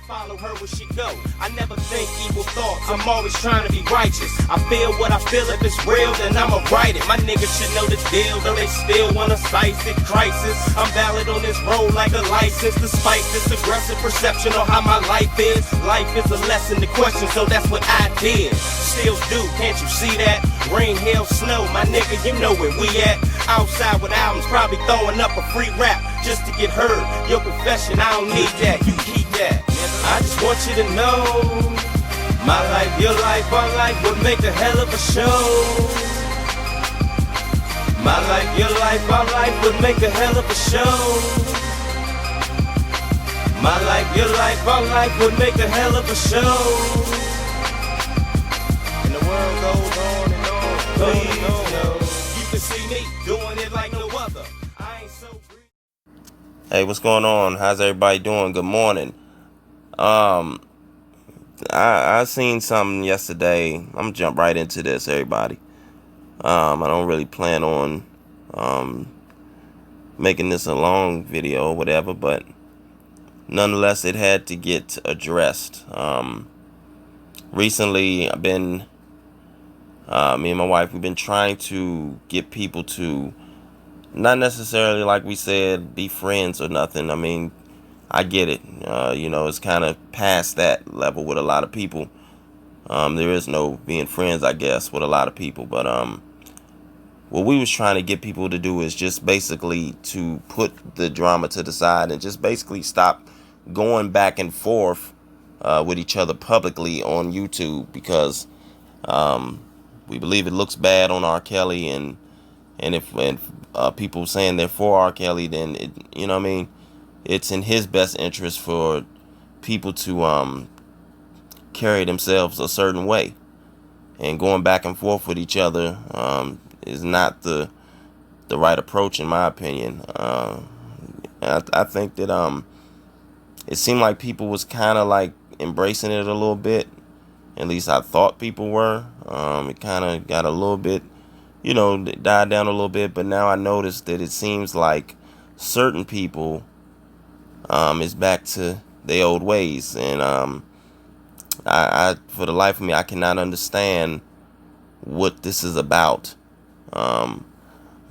follow her where she go. I never think evil thoughts, I'm always trying to be righteous. I feel what I feel, if it's real, then I'ma write it. My niggas should know the deal, though they still wanna slice it. Crisis, I'm valid on this road like a license. Despite this aggressive perception on how my life is. Life is a lesson to question, so that's what I did. Still do, can't you see that? Rain, hail, snow, my nigga, you know where we at. Outside with albums, probably throwing up a free rap just to get heard. Your confession, I don't need that, you keep that. I just want you to know, my life, your life, our life would make a hell of a show. My life, your life, our life would make a hell of a show. My life, your life, our life would make a hell of a show. And the world goes on and on, please know. You can see me doing it like no other. I ain't so greedy. Hey, what's going on? How's everybody doing? Good morning. I seen something yesterday. I'm gonna jump right into this, everybody. I don't really plan on making this a long video or whatever, but nonetheless, it had to get addressed. Recently, I've been, me and my wife, we've been trying to get people to, not necessarily like we said, be friends or nothing. I mean, I get it. You know, it's kind of past that level with a lot of people. There is no being friends, I guess, with a lot of people. But what we was trying to get people to do is just basically to put the drama to the side and just basically stop going back and forth with each other publicly on YouTube, because we believe it looks bad on R. Kelly, and if people saying they're for R. Kelly, then it, you know what I mean, it's in his best interest for people to carry themselves a certain way, and going back and forth with each other is not the right approach, in my opinion. I think that it seemed like people was kind of like embracing it a little bit. At least I thought people were. It kind of got a little bit, you know, died down a little bit. But now I noticed that it seems like certain people is back to their old ways. And I for the life of me, I cannot understand what this is about.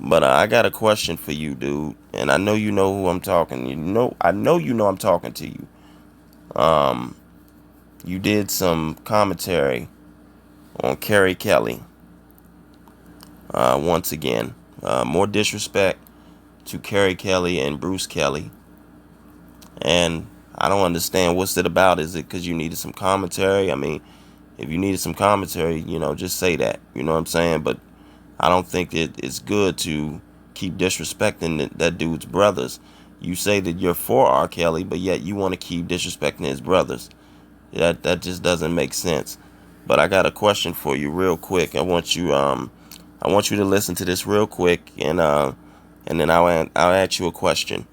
But I got a question for you, dude. And I know you know who I'm talking. I know you know I'm talking to you. You did some commentary on Carrie Kelly. Once again, more disrespect to Carrie Kelly and Bruce Kelly. And I don't understand, what's it about? Is it because you needed some commentary? I mean, if you needed some commentary, you know, just say that. You know what I'm saying? But I don't think it's good to keep disrespecting that dude's brothers. You say that you're for R. Kelly, but yet you want to keep disrespecting his brothers. That just doesn't make sense. But I got a question for you real quick. I want you to listen to this real quick, and then I'll ask you a question.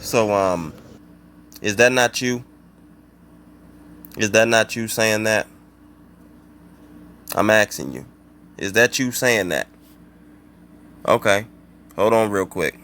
So, is that not you? Is that not you saying that? I'm asking you. Is that you saying that? Okay. Hold on real quick.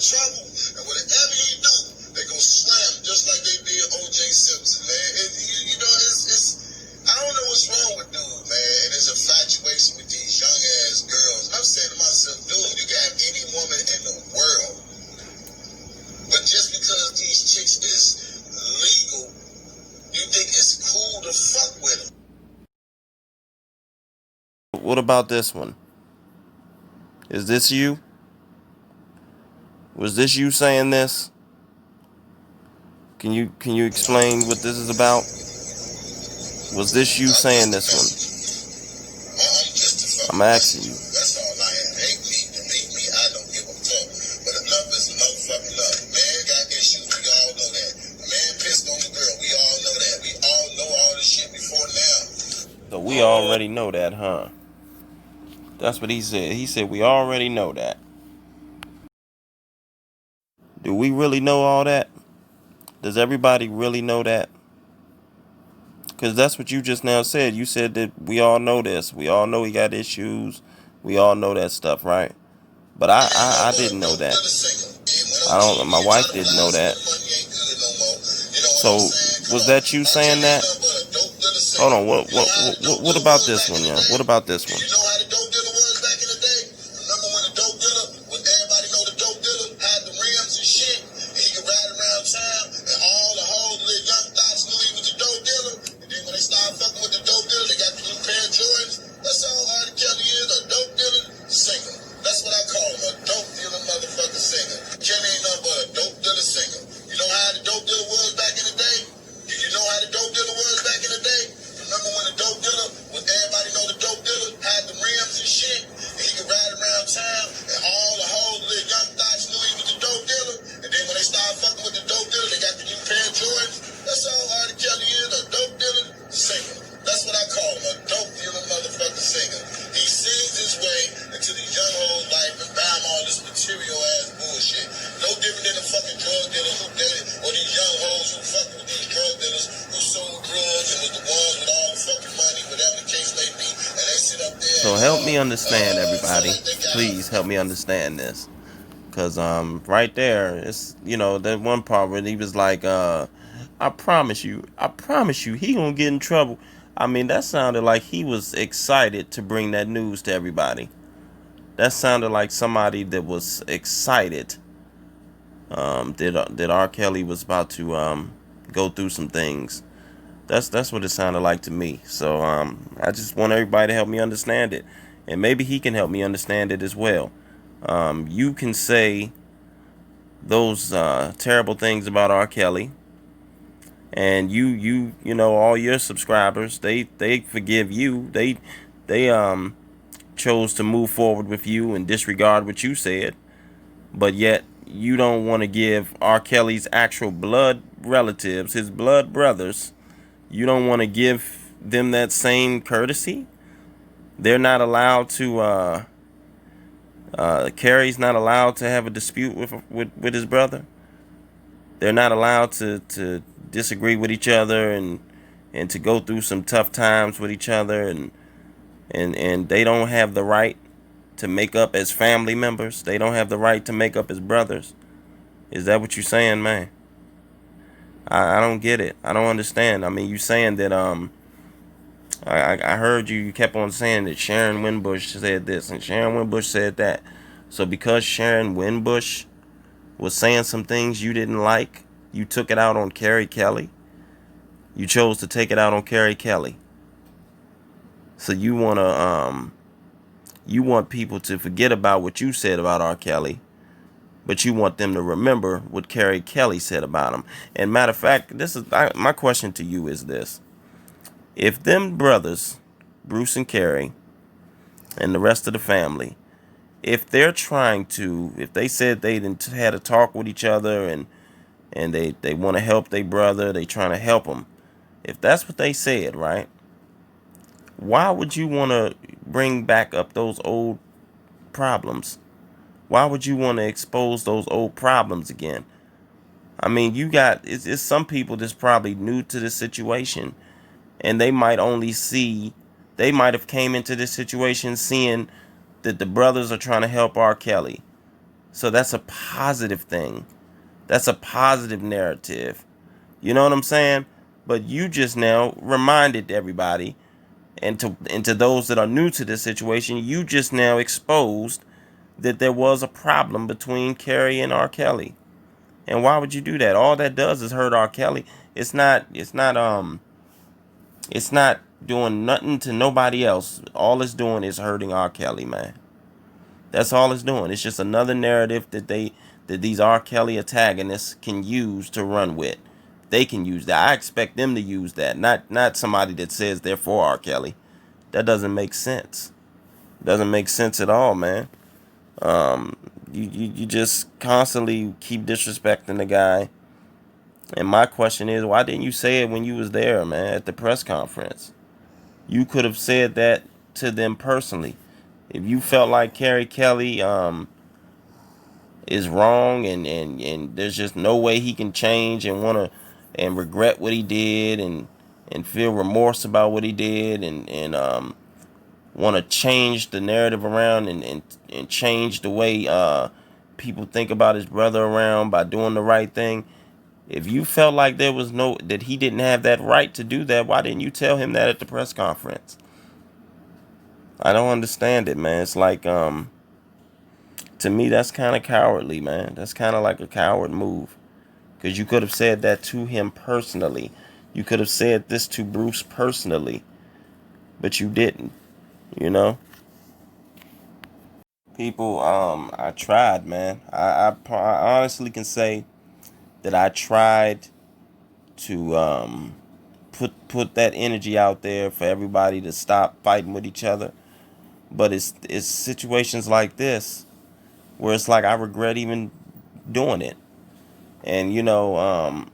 Trouble, and whatever What about this one? Is this you? Was this you saying this? Can you explain what this is about? Was this you saying this one? I'm asking you. That's all I am. Hate me, delete me, I don't give a fuck. But enough is enough fucking love. Man got issues, we all know that. Man pissed on the girl, we all know that. We all know all this shit before now. So we already know that, huh? That's what he said. He said we already know that. Do we really know all that? Does everybody really know that? Because that's what you just now said. You said that we all know this. We all know he got issues. We all know that stuff, right? But I didn't know that. My wife didn't know that. So was that you saying that? Hold on. What about this one, yeah? What about this one? So help me understand, everybody. Please help me understand this. Cause right there, it's, you know, that one part where he was like, I promise you, he gonna get in trouble. I mean, that sounded like he was excited to bring that news to everybody. That sounded like somebody that was excited. That R. Kelly was about to go through some things. That's what it sounded like to me. So I just want everybody to help me understand it, and maybe he can help me understand it as well. You can say those terrible things about R. Kelly, and you know, all your subscribers, they forgive you. They chose to move forward with you and disregard what you said, but yet you don't want to give R. Kelly's actual blood relatives, his blood brothers, you don't want to give them that same courtesy. They're not allowed to Carrie's not allowed to have a dispute with his brother. They're not allowed to disagree with each other and to go through some tough times with each other, and they don't have the right to make up as family members. They don't have the right to make up as brothers. Is that what you're saying, man? I don't get it. I don't understand. I mean, you saying that I heard you kept on saying that Sharon Winbush said this and Sharon Winbush said that. So because Sharon Winbush was saying some things you didn't like, you took it out on Carrie Kelly. You chose to take it out on Carrie Kelly. So you want people to forget about what you said about R. Kelly, but you want them to remember what Carrie Kelly said about him. And matter of fact, this is my question to you is this. If them brothers, Bruce and Carrie, and the rest of the family, if they're trying to, if they said they had a talk with each other and they want to help their brother, they trying to help him. If that's what they said, right? Why would you want to bring back up those old problems? Why would you want to expose those old problems again? I mean, it's some people that's probably new to this situation, and they might have came into this situation seeing that the brothers are trying to help R. Kelly. So that's a positive thing. That's a positive narrative. You know what I'm saying? But you just now reminded everybody, and to those that are new to this situation, you just now exposed that there was a problem between Carrie and R. Kelly. And why would you do that? All that does is hurt R. Kelly. It's not doing nothing to nobody else. All it's doing is hurting R. Kelly, man. That's all it's doing. It's just another narrative that these R. Kelly antagonists can use to run with. They can use that. I expect them to use that, not somebody that says they're for R. Kelly. That doesn't make sense. Doesn't make sense at all, man. You just constantly keep disrespecting the guy. And my question is, why didn't you say it when you was there, man, at the press conference? You could have said that to them personally. If you felt like Carrie Kelly is wrong and there's just no way he can change and wanna and regret what he did and feel remorse about what he did and want to change the narrative around and change the way people think about his brother around by doing the right thing. If you felt like there was that he didn't have that right to do that, why didn't you tell him that at the press conference? I don't understand it, man. It's like to me that's kind of cowardly, man. That's kind of like a coward move, because you could have said that to him personally. You could have said this to Bruce personally, but you didn't, you know. People, I tried, man. I honestly can say that I tried to put that energy out there for everybody to stop fighting with each other. But it's situations like this where it's like I regret even doing it. And you know,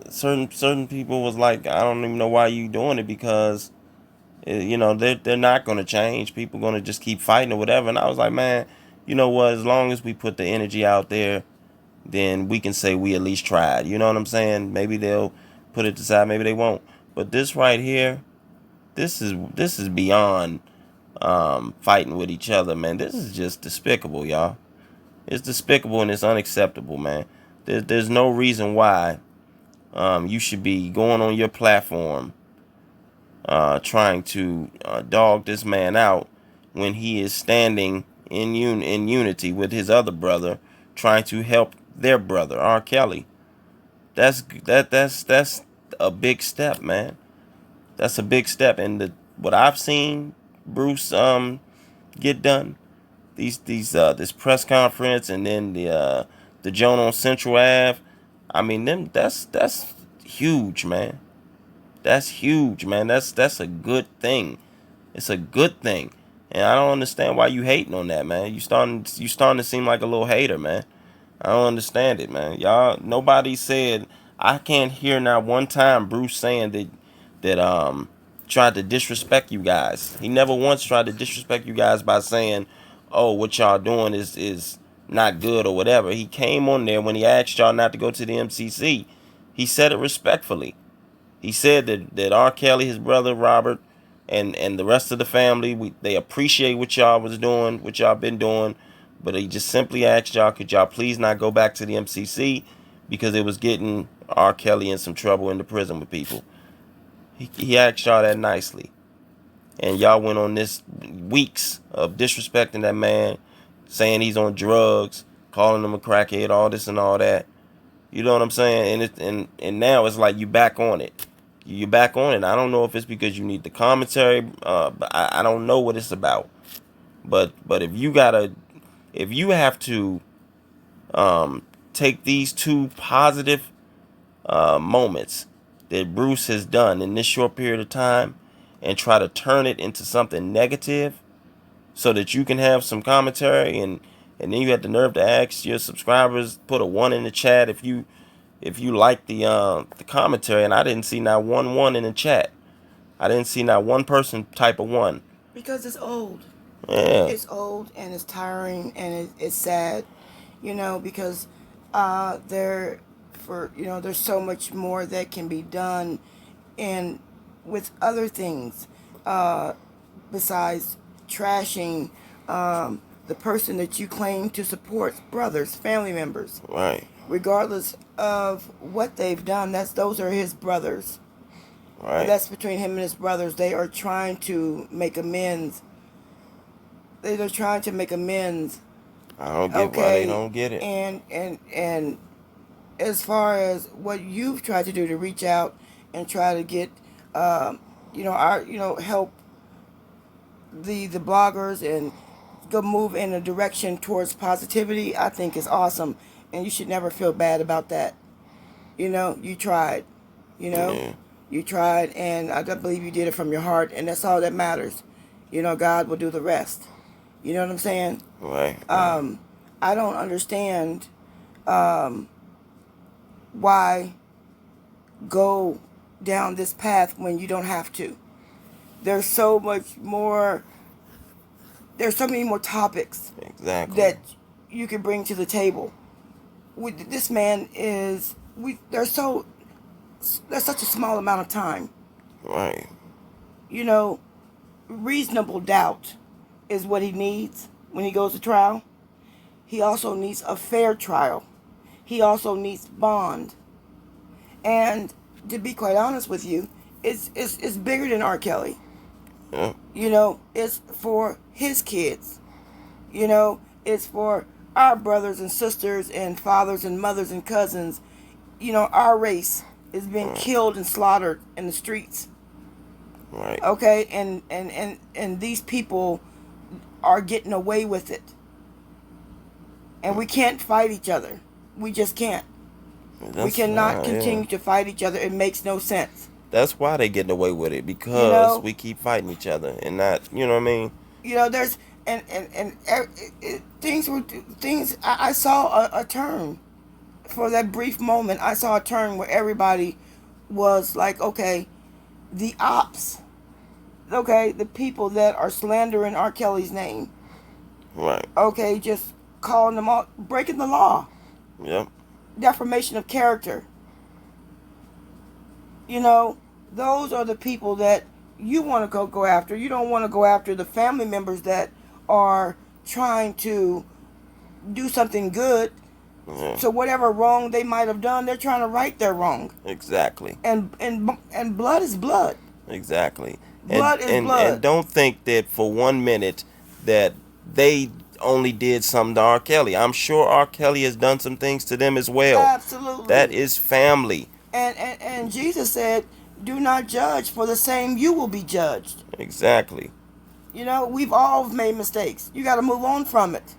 certain people was like, I don't even know why you doing it, because you know they're not gonna change. People gonna just keep fighting or whatever. And I was like, man, you know what? As long as we put the energy out there, then we can say we at least tried. You know what I'm saying? Maybe they'll put it aside, maybe they won't. But this right here, this is beyond fighting with each other, man. This is just despicable, y'all. It's despicable and it's unacceptable, man. There's no reason why you should be going on your platform trying to dog this man out when he is standing in unity with his other brother, trying to help their brother, R. Kelly. That's a big step, man. That's a big step. And what I've seen Bruce get done, this press conference, and then the joint on Central Ave. I mean, that's huge, man. That's huge, man. That's a good thing. It's a good thing. And I don't understand why you hating on that, man. You starting to seem like a little hater, man. I don't understand it, man. Y'all, nobody said, I can't hear not one time Bruce saying that tried to disrespect you guys. He never once tried to disrespect you guys by saying, "Oh, what y'all doing is not good" or whatever. He came on there when he asked y'all not to go to the MCC. He said it respectfully. He said that R. Kelly, his brother Robert, and the rest of the family, they appreciate what y'all was doing, what y'all been doing, but he just simply asked y'all, could y'all please not go back to the MCC because it was getting R. Kelly in some trouble in the prison with people. He asked y'all that nicely, and y'all went on this weeks of disrespecting that man, saying he's on drugs, calling him a crackhead, all this and all that. You know what I'm saying? And now it's like you back on it. You're back on it. I don't know if it's because you need the commentary. But I don't know what it's about. But if you have to take these two positive moments that Bruce has done in this short period of time and try to turn it into something negative, so that you can have some commentary, and then you had the nerve to ask your subscribers, put a 1 in the chat if you like the commentary, and I didn't see not one in the chat. I didn't see not one person type a 1. Because it's old. Yeah. It's old and it's tiring and it's sad, because there's so much more that can be done and with other things besides trashing the person that you claim to support, brothers, family members. Right. Regardless of what they've done, those are his brothers. Right. That's between him and his brothers. They are trying to make amends. They're trying to make amends. I don't get why they don't get it. And as far as what you've tried to do to reach out and try to get help the bloggers and go move in a direction towards positivity, I think is awesome. And you should never feel bad about that. You tried. Yeah. You tried, and I believe you did it from your heart, and that's all that matters. God will do the rest. You know what I'm saying? Right. I don't understand why go down this path when you don't have to. There's so much more. There's so many more topics Exactly. that you can bring to the table. This man is. There's such a small amount of time. Right. Reasonable doubt is what he needs when he goes to trial. He also needs a fair trial. He also needs bond. And to be quite honest with you, it's bigger than R. Kelly. Yeah. It's for his kids. It's for our brothers and sisters and fathers and mothers and cousins. Our race is being killed and slaughtered in the streets. Right. Okay, and these people are getting away with it. And we can't fight each other. We just can't. We cannot continue to fight each other. It makes no sense. That's why they getting away with it, because we keep fighting each other and not, you know what I mean? There's things. I saw a turn for that brief moment. I saw a turn where everybody was like, okay, the ops, okay, the people that are slandering R. Kelly's name, Right. okay, just calling them out, breaking the law, Yep. defamation of character. Those are the people that you want to go after. You don't want to go after the family members that are trying to do something good. Yeah. So whatever wrong they might have done, they're trying to right their wrong. Exactly. And blood is blood. Exactly. Blood is blood. And don't think that for 1 minute that they only did something to R. Kelly. I'm sure R. Kelly has done some things to them as well. Absolutely. That is family. And Jesus said, do not judge, for the same you will be judged. Exactly. We've all made mistakes. You got to move on from it.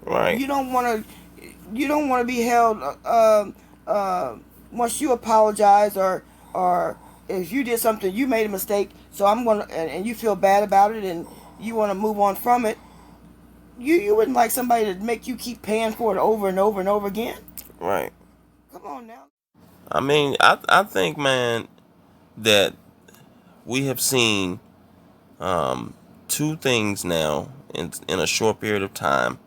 Right. You don't want to be held once you apologize or if you did something, you made a mistake, so I'm going to, and you feel bad about it and you want to move on from it. You wouldn't like somebody to make you keep paying for it over and over and over again. Right. Come on now. I mean, I think, man, that we have seen two things now in a short period of time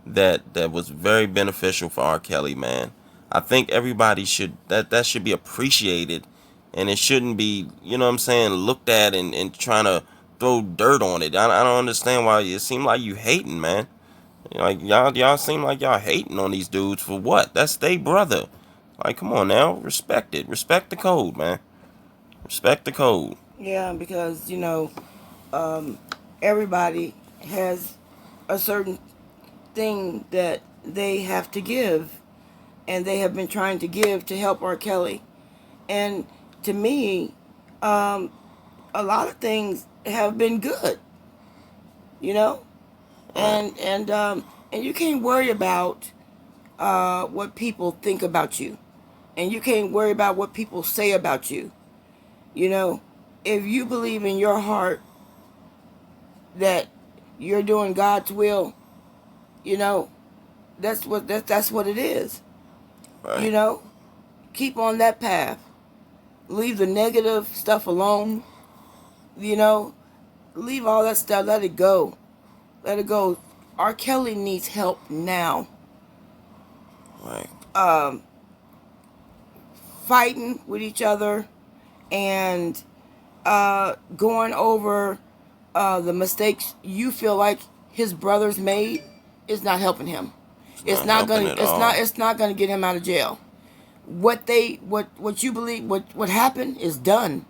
that was very beneficial for R. Kelly, man. I think everybody should that should be appreciated, and it shouldn't be, you know what I'm saying, looked at and trying to throw dirt on it. I don't understand why it seems like you hating, man. Like y'all seem like y'all hating on these dudes for what? That's they brother. Like, come on now, respect it. Respect the code, man. Respect the code. Yeah, because everybody has a certain thing that they have to give, and they have been trying to give to help R. Kelly. And to me, a lot of things have been good, and you can't worry about what people think about you, and you can't worry about what people say about you. If you believe in your heart that you're doing God's will, that's what it is. Right. Keep on that path. Leave the negative stuff alone. Leave all that stuff. Let it go. Let it go. R. Kelly needs help now. Right. Fighting with each other and going over the mistakes you feel like his brothers made is not helping him. It's not gonna get him out of jail. What you believe what happened is done.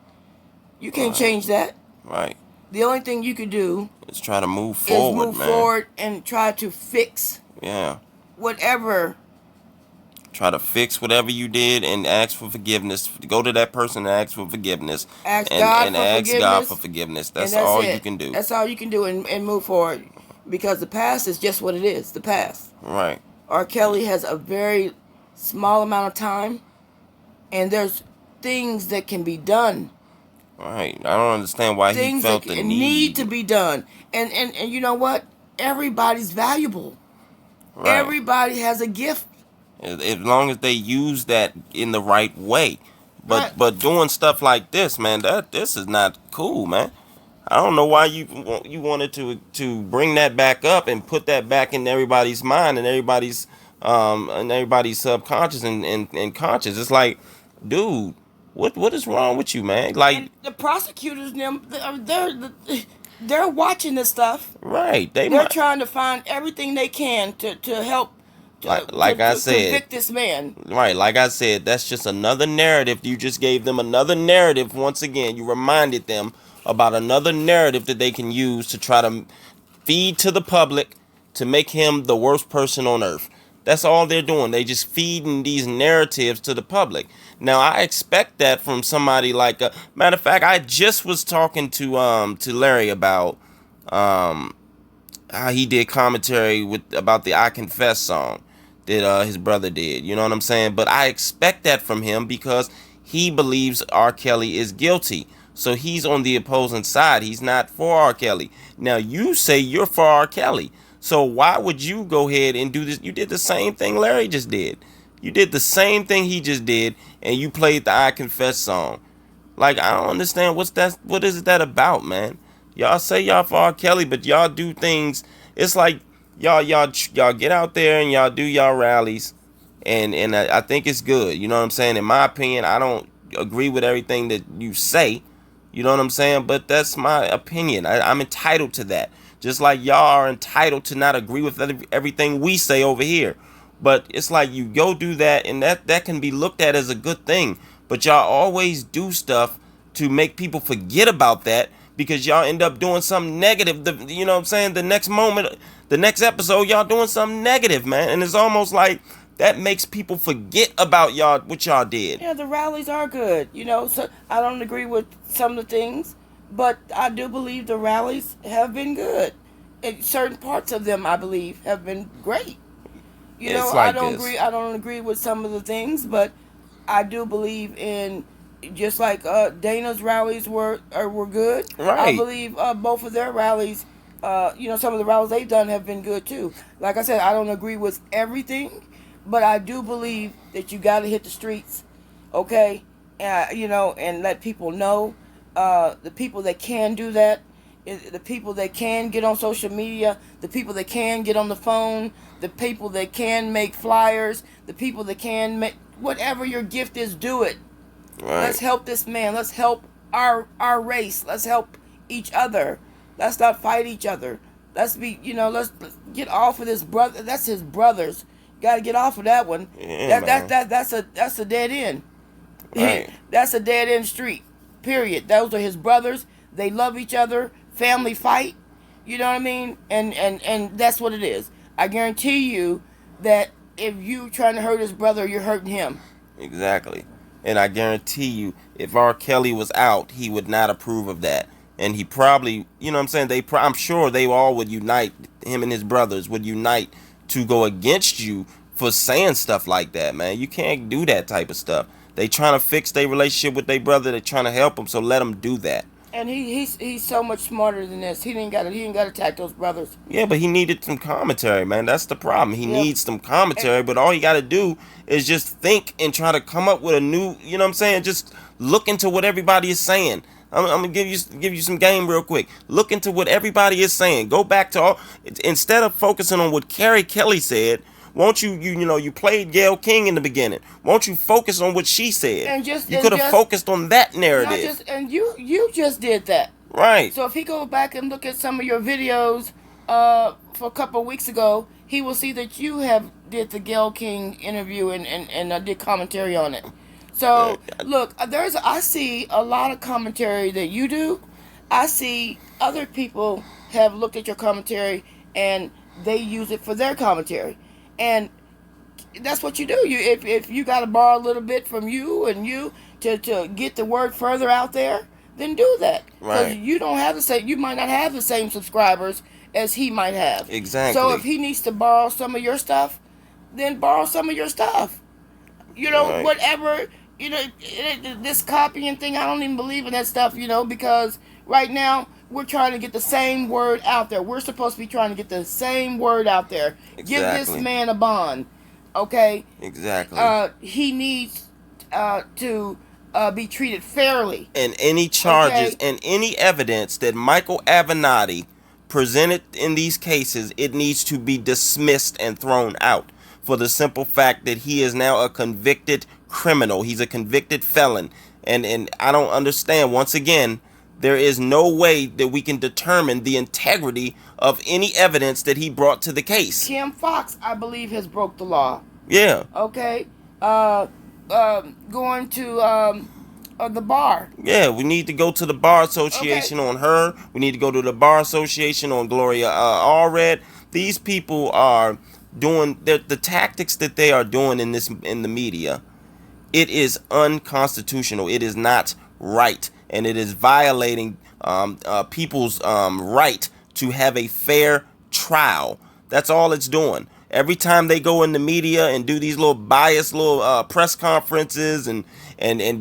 You can't change that. Right. The only thing you could do is try to move forward, forward and try to fix Yeah. whatever Try to fix whatever you did and ask for forgiveness. Go to that person and ask for forgiveness. Ask and God and for ask God for forgiveness, forgiveness. and That's that's all you it. can do. That's all you can do, and move forward, because the past is just what it is. The past. Right. R. Kelly has a very small amount of time, and there's things that can be done. Right. I don't understand why he Things felt that the need to need. be done. And you know what? Everybody's valuable. Right. Everybody has a gift. As long as they use that in the right way. Right. But doing stuff like this, man, this is not cool, man. I don't know why you wanted to bring that back up and put that back in everybody's mind and everybody's subconscious and conscious. It's like, dude, what is wrong with you, man? Like, And the prosecutors, they're watching this stuff. right? They They're might, trying to find everything they can to help like I to said, convict this man. right? Like I said, that's just another narrative. You just gave them another narrative. Once again, you reminded them about another narrative that they can use to try to feed to the public to make him the worst person on earth. That's all they're doing. They just feeding these narratives to the public. Now I expect that from somebody like matter of fact, I just was talking to Larry about how he did commentary about the I Confess song that his brother did. You know what I'm saying? But I expect that from him because he believes R. Kelly is guilty. So he's on the opposing side. He's not for R. Kelly. Now you say you're for R. Kelly. So why would you go ahead and do this? You did the same thing Larry just did. You did the same thing he just did, and you played the I Confess song. Like, I don't understand what is that about, man? Y'all say y'all for R. Kelly, but y'all do things. It's like y'all get out there and y'all do y'all rallies, and I think it's good. You know what I'm saying? In my opinion, I don't agree with everything that you say. You know what I'm saying? But that's my opinion. I'm entitled to that. Just like y'all are entitled to not agree with everything we say over here. But it's like you go do that, and that can be looked at as a good thing. But y'all always do stuff to make people forget about that because y'all end up doing something negative. You know what I'm saying? The next moment, the next episode, y'all doing something negative, man. And it's almost like that makes people forget about y'all, what y'all did. Yeah, the rallies are good. So I don't agree with some of the things, but I do believe the rallies have been good. And certain parts of them, I believe, have been great. It's like I don't agree with some of the things, but I do believe in, just like Dana's rallies were good. I Right. believe both of their rallies, some of the rallies they've done have been good too. Like I said, I don't agree with everything, but I do believe that you got to hit the streets, okay? And let people know. The people that can do that, the people that can get on social media, the people that can get on the phone, the people that can make flyers, the people that can make whatever your gift is, do it. Right. Let's help this man. Let's help our race. Let's help each other. Let's not fight each other. Let's get off of this brother. That's his brothers. Got to get off of that one. Yeah, That's a dead end. Right. That's a dead end street. Period. Those are his brothers. They love each other. Family fight. You know what I mean? And that's what it is. I guarantee you that if you trying to hurt his brother, you're hurting him. Exactly. And I guarantee you, if R. Kelly was out, he would not approve of that. And he probably, you know what I'm saying? I'm sure they all would unite, him and his brothers would unite to go against you for saying stuff like that, man. You can't do that type of stuff. They trying to fix their relationship with their brother. They trying to help him, so let them do that. And he's so much smarter than this. He ain't got to attack those brothers. Yeah, but he needed some commentary, man. That's the problem. He Yep. needs some commentary, but all he got to do is just think and try to come up with a new, you know what I'm saying? Just look into what everybody is saying. I'm gonna give you some game real quick. Look into what everybody is saying. Go back to instead of focusing on what Carrie Kelly said. Won't you played Gayle King in the beginning. Won't you focus on what she said? You could have focused on that narrative. You just did that. Right. So if he go back and look at some of your videos for a couple of weeks ago, he will see that you have did the Gayle King interview and did commentary on it. So look, I see a lot of commentary that you do. I see other people have looked at your commentary and they use it for their commentary. And that's what you do. You if you got to borrow a little bit from you and you to get the word further out there, then do that. Because Right. you don't have the same. You might not have the same subscribers as he might have. So if Exactly. he needs to borrow some of your stuff, then borrow some of your stuff. You know, Right. whatever. You know, this copying thing, I don't even believe in that stuff. You know, because right now we're trying to get the same word out there. We're supposed to be trying to get the same word out there. Give this Exactly. man a bond, okay? Exactly. He needs to be treated fairly. And any charges Okay. and any evidence that Michael Avenatti presented in these cases, it needs to be dismissed and thrown out for the simple fact that he is now a convicted criminal. He's a convicted felon. And I don't understand. Once again, there is no way that we can determine the integrity of any evidence that he brought to the case. Kim Fox, I believe, has broke the law. Yeah. Okay. Going to the bar. Yeah, we need to go to the Bar Association on her. We need to go to the Bar Association on Gloria Allred. These people are doing the tactics that they are doing in the media. It is unconstitutional. It is not right, and it is violating people's right to have a fair trial. That's all it's doing. Every time they go in the media and do these little biased little press conferences and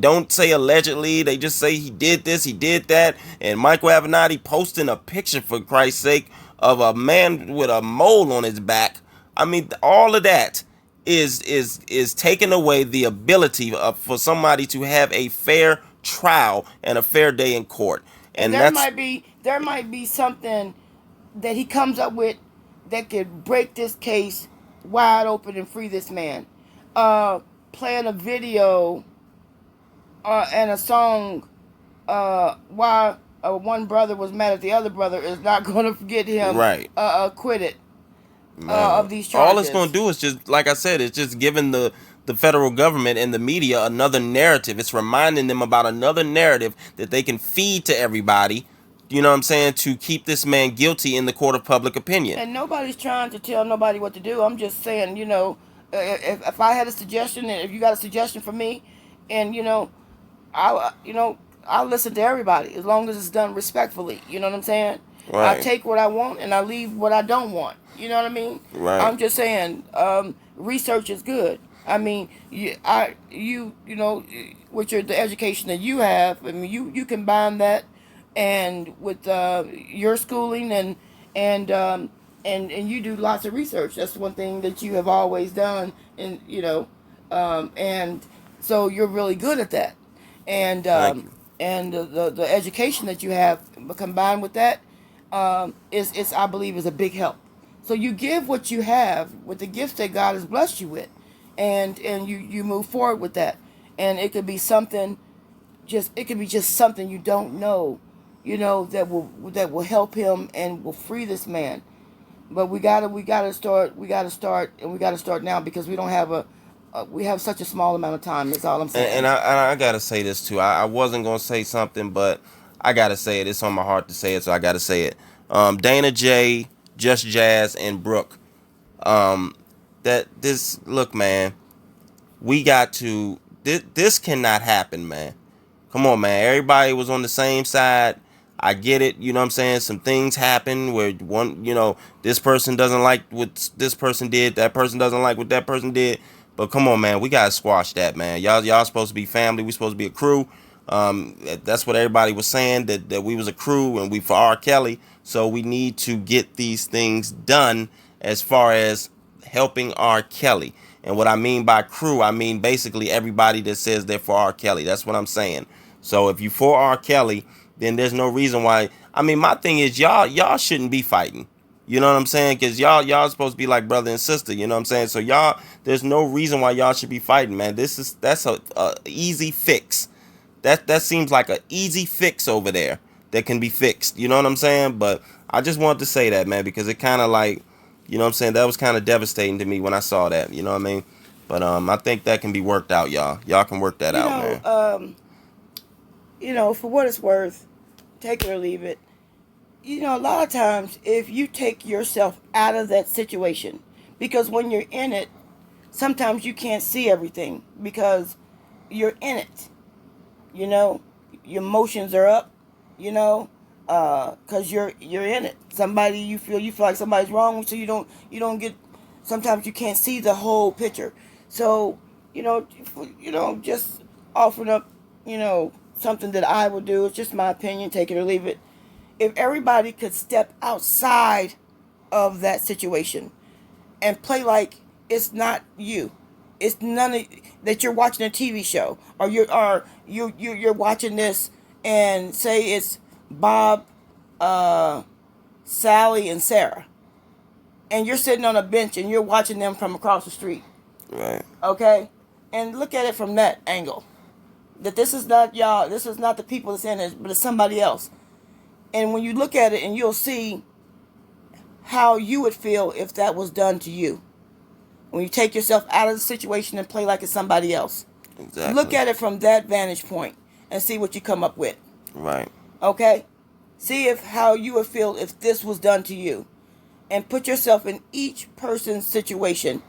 don't say allegedly, they just say he did this, he did that, and Michael Avenatti posting a picture, for Christ's sake, of a man with a mole on his back. I mean, all of that is taking away the ability for somebody to have a fair trial and a fair day in court. And there that's might be something that he comes up with that could break this case wide open and free this man. Playing a video and a song why one brother was mad at the other brother is not going to get him right. acquitted of these charges. All it's going to do is just, like I said, it's just giving the federal government and the media another narrative. It's reminding them about another narrative that they can feed to everybody, you know what I'm saying, to keep this man guilty in the court of public opinion. And nobody's trying to tell nobody what to do. I'm just saying, you know, if I had a suggestion, and if you got a suggestion for me, and I'll listen to everybody as long as it's done respectfully. You know what I'm saying? Right. I take what I want and I leave what I don't want. You know what I mean? Right. I'm just saying, research is good. I mean, you know, with the education that you have, I mean, you combine that and with your schooling and you do lots of research. That's one thing that you have always done, and you know, and so you're really good at that. And and the education that you have combined with that is I believe is a big help. So you give what you have with the gifts that God has blessed you with, and you move forward with that. And it could be something, it could be just something you don't know, you know, that will help him and will free this man. But we gotta start now, because we don't have we have such a small amount of time. That's all I'm saying. And I gotta say this too. I wasn't gonna say something, but I gotta say it. It's on my heart to say it, so I gotta say it. Dana J, Just Jazz, and Brooke. Look, man. We got to. This cannot happen, man. Come on, man. Everybody was on the same side. I get it. You know what I'm saying? Some things happen where this person doesn't like what this person did. That person doesn't like what that person did. But come on, man. We got to squash that, man. Y'all supposed to be family. We supposed to be a crew. That's what everybody was saying, that we was a crew and we for R. Kelly. So we need to get these things done as far as helping R. Kelly. And what I mean by crew, I mean basically everybody that says they're for R. Kelly. That's what I'm saying. So if you for R. Kelly, then there's no reason why. I mean, my thing is y'all shouldn't be fighting. You know what I'm saying? Because y'all supposed to be like brother and sister. You know what I'm saying? So there's no reason why y'all should be fighting, man. That's a easy fix. That seems like an easy fix over there that can be fixed. You know what I'm saying? But I just wanted to say that, man, because it kind of like, you know what I'm saying, that was kind of devastating to me when I saw that. You know what I mean? But I think that can be worked out, y'all. Y'all can work that out, man. You know, for what it's worth, take it or leave it. You know, a lot of times, if you take yourself out of that situation, because when you're in it, sometimes you can't see everything because you're in it. You know, your emotions are up. You know, because you're in it. Somebody you feel like somebody's wrong, so you don't get. Sometimes you can't see the whole picture. So just offering up, something that I would do. It's just my opinion. Take it or leave it. If everybody could step outside of that situation and play like it's not you, it's none of that. You're watching a TV show, or you're watching this, and say it's Bob, Sally, and Sarah, and you're sitting on a bench and you're watching them from across the street. Right. Okay, and look at it from that angle. That this is not y'all. This is not the people that's in it, but it's somebody else. And when you look at it, and you'll see how you would feel if that was done to you. When you take yourself out of the situation and play like it's somebody else. Exactly. Look at it from that vantage point and see what you come up with. Right. Okay? See how you would feel if this was done to you. And put yourself in each person's situation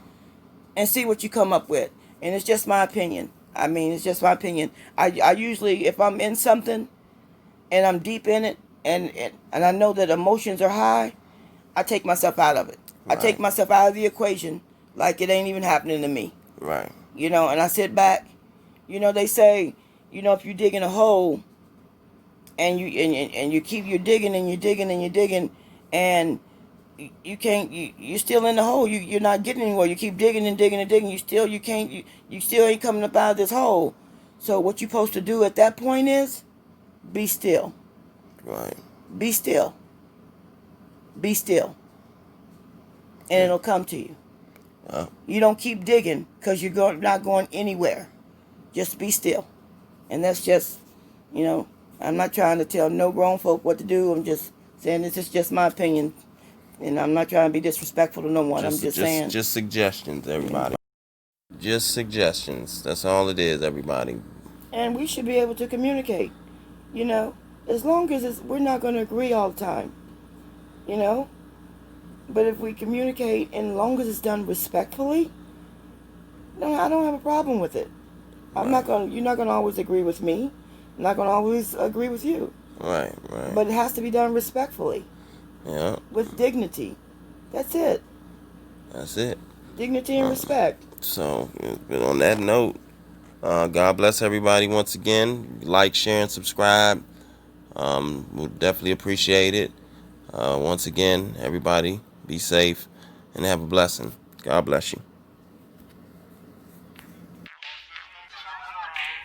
and see what you come up with. And it's just my opinion. I mean, it's just my opinion. I usually, if I'm in something and I'm deep in it, and I know that emotions are high, I take myself out of it. Right. I take myself out of the equation like it ain't even happening to me. Right. And I sit back. They say, if you dig in a hole and you keep your digging and you're digging and you're digging, and you can't, you're still in the hole. You're not getting anywhere. You keep digging and digging and digging. You still ain't coming up out of this hole. So what you're supposed to do at that point is be still. Right. Be still. Be still. And it'll come to you. You don't keep digging because you're not going anywhere. Just be still. And that's just, I'm not trying to tell no grown folk what to do. I'm just saying this is just my opinion. And I'm not trying to be disrespectful to no one. I'm just saying. Just suggestions, everybody. Just suggestions. That's all it is, everybody. And we should be able to communicate. As long as we're not going to agree all the time. But if we communicate, and as long as it's done respectfully, I don't have a problem with it. You're not going to always agree with me. I'm not going to always agree with you. Right. But it has to be done respectfully. Yeah. With dignity. That's it. Dignity and respect. So, on that note, God bless everybody once again. Like, share, and subscribe. We'll definitely appreciate it. Once again, everybody, be safe and have a blessing. God bless you.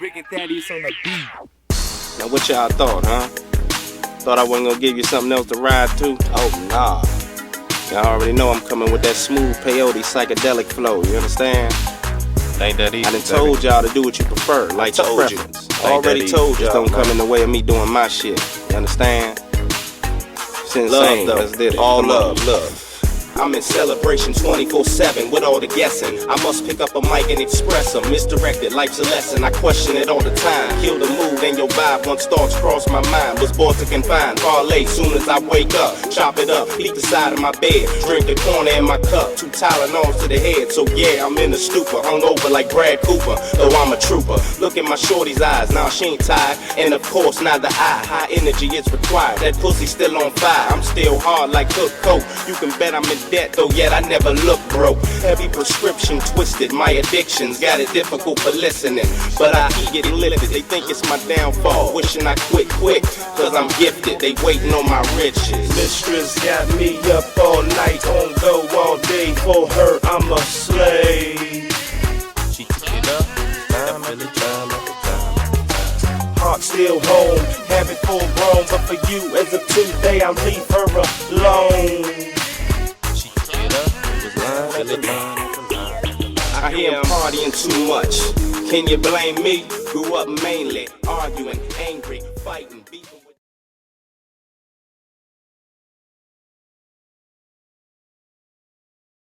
Rick and Thaddeus on the beat. Now what y'all thought, huh? Thought I wasn't gonna give you something else to ride to? Oh nah. Y'all already know I'm coming with that smooth peyote psychedelic flow, you understand? Ain't that easy. I done told y'all to do what you prefer, like your preference. Already told y'all, don't come in the way of me doing my shit. You understand? Synsayne, let's did it. All love. I'm in celebration 24/7 with all the guessing. I must pick up a mic and express them. Misdirected, life's a lesson. I question it all the time. Kill the mood and your vibe once thoughts cross my mind. Was born to confine. Parlay soon as I wake up. Chop it up, eat the side of my bed. Drink the corner in my cup. 2 Tylenols to the head. So yeah, I'm in a stupor. Hungover like Brad Cooper. Though I'm a trooper. Look in my shorty's eyes. Now she ain't tired. And of course, neither I. High energy is required. That pussy still on fire. I'm still hard like Cook Coke. You can bet I'm in debt, though yet I never look broke. Heavy prescription twisted, my addictions got it difficult for listening. But I keep getting lifted, they think it's my downfall. Wishing I quit quick, cause I'm gifted, they waiting on my riches. Mistress got me up all night, on go all day. For her, I'm a slave. She keep it up, time after time after time. Heart still home, have it full grown. But for you, as of today, I'll leave her alone. I hear I'm partying too much. Can you blame me? Grew up mainly arguing, angry, fighting, beefing.